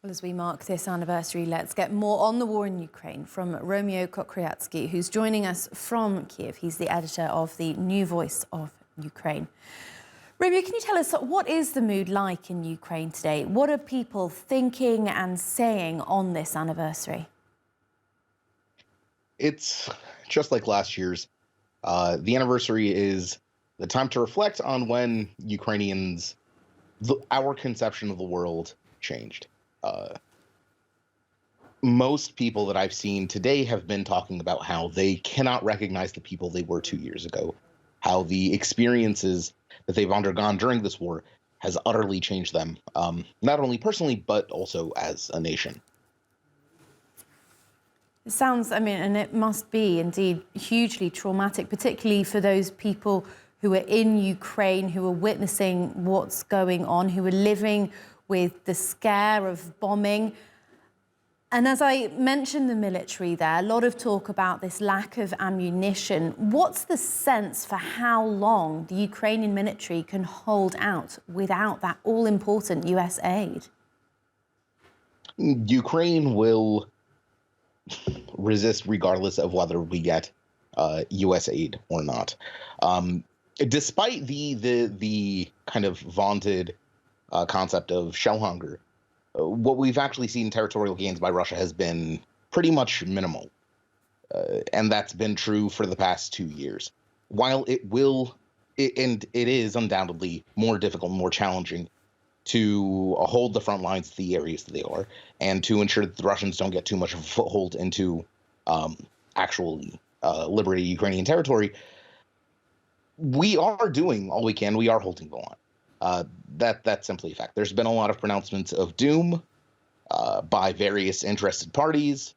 Well, as we mark this anniversary, let's get more on the war in Ukraine from Romeo Kokriatski, who's joining us from Kiev. He's the editor of the New Voice of Ukraine. Romeo, can you tell us, what is the mood like in Ukraine today? What are people thinking and saying on this anniversary? It's just like last year's. The anniversary is the time to reflect on when Ukrainians, our conception of the world changed. Most people that I've seen today have been talking about how they cannot recognize the people they were 2 years ago, how the experiences that they've undergone during this war has utterly changed them, not only personally, but also as a nation. It sounds, and it must be indeed hugely traumatic, particularly for those people who are in Ukraine, who are witnessing what's going on, who are living with the scare of bombing. And as I mentioned the military there, a lot of talk about this lack of ammunition. What's the sense for how long the Ukrainian military can hold out without that all-important US aid? Ukraine will resist regardless of whether we get U.S. aid or not. Despite the kind of vaunted concept of shell hunger, what we've actually seen territorial gains by Russia has been pretty much minimal, and that's been true for the past 2 years. While it is undoubtedly more difficult, more challenging to hold the front lines at the areas that they are, and to ensure that the Russians don't get too much of a foothold into actually liberated Ukrainian territory, we are doing all we can. We are holding the line. That's simply a fact. There's been a lot of pronouncements of doom by various interested parties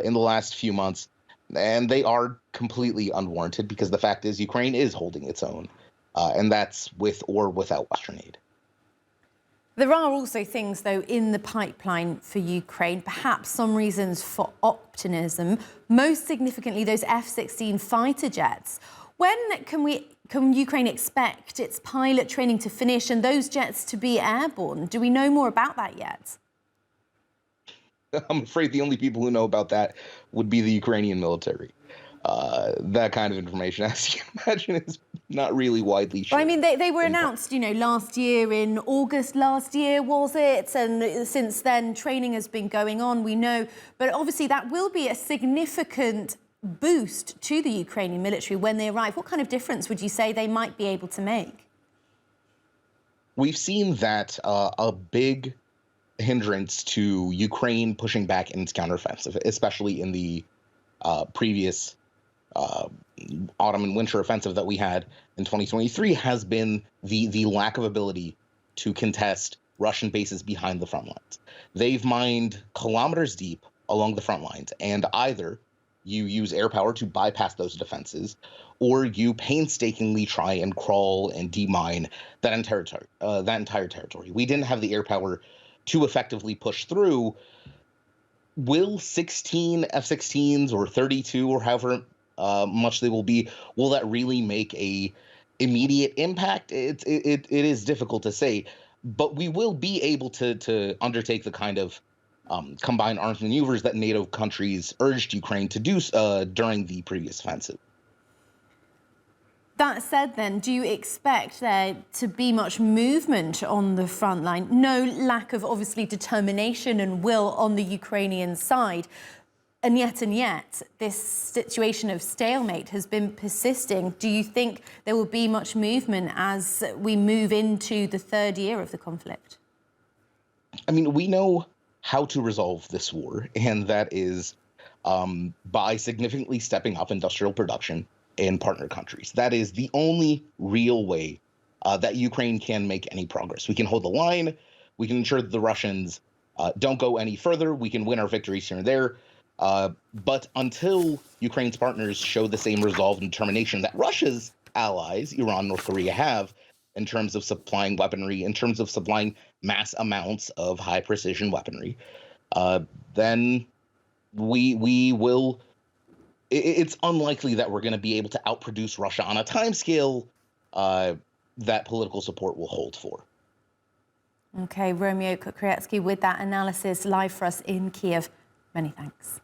in the last few months, and they are completely unwarranted because the fact is Ukraine is holding its own, and that's with or without Western aid. There are also things, though, in the pipeline for Ukraine, perhaps some reasons for optimism, most significantly those F-16 fighter jets. When can Ukraine expect its pilot training to finish and those jets to be airborne? Do we know more about that yet? I'm afraid the only people who know about that would be the Ukrainian military. That kind of information, as you can imagine, is not really widely shared. Well, I mean, they were announced, last year, in August last year, was it? And since then, training has been going on, we know. But obviously, that will be a significant boost to the Ukrainian military when they arrive. What kind of difference would you say they might be able to make? We've seen that a big hindrance to Ukraine pushing back in its counteroffensive, especially in the previous autumn and winter offensive that we had in 2023, has been the lack of ability to contest Russian bases behind the front lines. They've mined kilometers deep along the front lines, and either you use air power to bypass those defenses, or you painstakingly try and crawl and demine that entire territory. We didn't have the air power to effectively push through. Will 16 F-16s or 32 or however much they will be, will that really make a immediate impact? It is difficult to say, but we will be able to undertake the kind of combined arms maneuvers that NATO countries urged Ukraine to do during the previous offensive. That said, then, do you expect there to be much movement on the front line? No lack of, obviously, determination and will on the Ukrainian side. And yet, this situation of stalemate has been persisting. Do you think there will be much movement as we move into the third year of the conflict? I mean, we know how to resolve this war, and that is by significantly stepping up industrial production in partner countries. That is the only real way that Ukraine can make any progress. We can hold the line. We can ensure that the Russians don't go any further. We can win our victories here and there. But until Ukraine's partners show the same resolve and determination that Russia's allies, Iran, North Korea, have in terms of supplying weaponry, in terms of supplying mass amounts of high precision weaponry, then we will. It's unlikely that we're going to be able to outproduce Russia on a timescale that political support will hold for. OK, Romeo Kokriatski with that analysis live for us in Kiev. Many thanks.